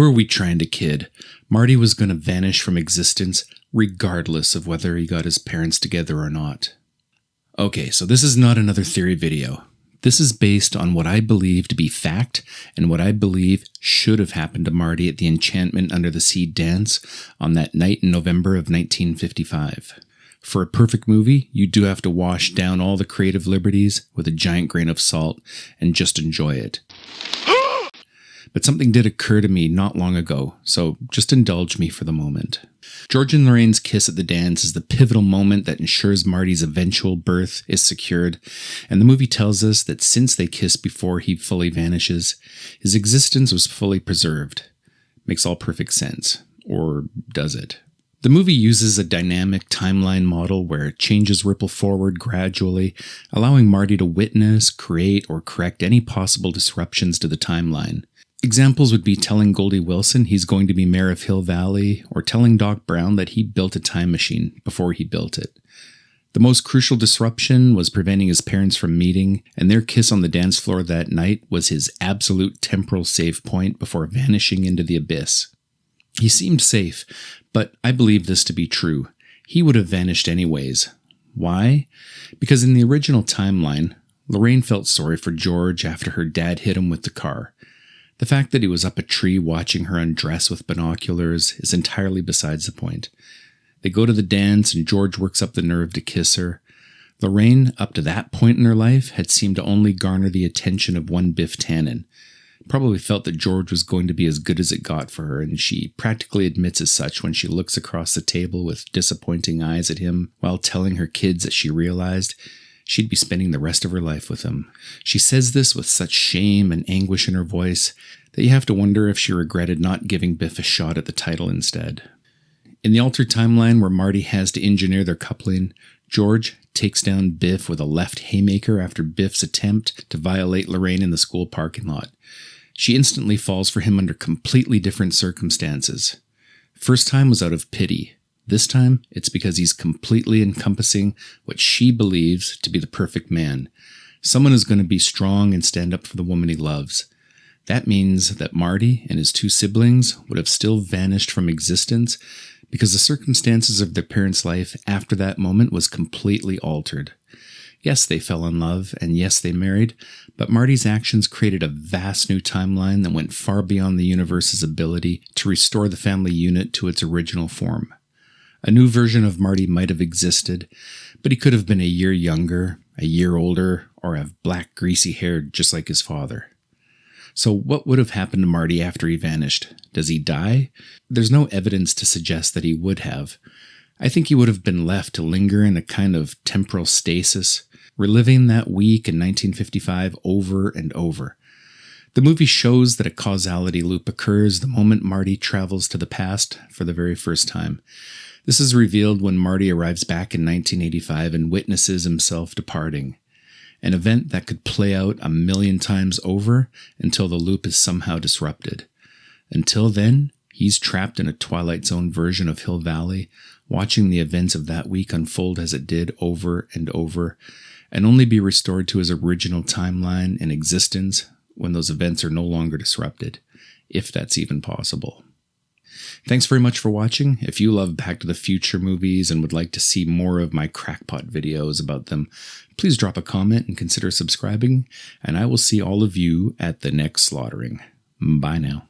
Who are we trying to kid? Marty was going to vanish from existence regardless of whether he got his parents together or not. Okay, so this is not another theory video. This is based on what I believe to be fact and what I believe should have happened to Marty at the Enchantment Under the Sea dance on that night in November of 1955. For a perfect movie, you do have to wash down all the creative liberties with a giant grain of salt and just enjoy it. But something did occur to me not long ago, so just indulge me for the moment. George and Lorraine's kiss at the dance is the pivotal moment that ensures Marty's eventual birth is secured, and the movie tells us that since they kissed before he fully vanishes, his existence was fully preserved. Makes all perfect sense. Or does it? The movie uses a dynamic timeline model where changes ripple forward gradually, allowing Marty to witness, create, or correct any possible disruptions to the timeline. Examples would be telling Goldie Wilson he's going to be mayor of Hill Valley, or telling Doc Brown that he built a time machine before he built it. The most crucial disruption was preventing his parents from meeting, and their kiss on the dance floor that night was his absolute temporal save point before vanishing into the abyss. He seemed safe, but I believe this to be true. He would have vanished anyways. Why? Because in the original timeline, Lorraine felt sorry for George after her dad hit him with the car. The fact that he was up a tree watching her undress with binoculars is entirely besides the point. They go to the dance and George works up the nerve to kiss her. Lorraine, up to that point in her life, had seemed to only garner the attention of one Biff Tannen. Probably felt that George was going to be as good as it got for her, and she practically admits as such when she looks across the table with disappointing eyes at him while telling her kids that she realized she'd be spending the rest of her life with him. She says this with such shame and anguish in her voice that you have to wonder if she regretted not giving Biff a shot at the title instead. In the altered timeline where Marty has to engineer their coupling, George takes down Biff with a left haymaker after Biff's attempt to violate Lorraine in the school parking lot. She instantly falls for him under completely different circumstances. First time was out of pity. This time, it's because he's completely encompassing what she believes to be the perfect man. Someone who's going to be strong and stand up for the woman he loves. That means that Marty and his two siblings would have still vanished from existence because the circumstances of their parents' life after that moment was completely altered. Yes, they fell in love, and yes, they married, but Marty's actions created a vast new timeline that went far beyond the universe's ability to restore the family unit to its original form. A new version of Marty might have existed, but he could have been a year younger, a year older, or have black greasy hair just like his father. So what would have happened to Marty after he vanished? Does he die? There's no evidence to suggest that he would have. I think he would have been left to linger in a kind of temporal stasis, reliving that week in 1955 over and over. The movie shows that a causality loop occurs the moment Marty travels to the past for the very first time. This is revealed when Marty arrives back in 1985 and witnesses himself departing. An event that could play out 1,000,000 times over until the loop is somehow disrupted. Until then, he's trapped in a Twilight Zone version of Hill Valley, watching the events of that week unfold as it did over and over, and only be restored to his original timeline and existence when those events are no longer disrupted, if that's even possible. Thanks very much for watching. If you love Back to the Future movies and would like to see more of my crackpot videos about them, please drop a comment and consider subscribing, and I will see all of you at the next slaughtering. Bye now.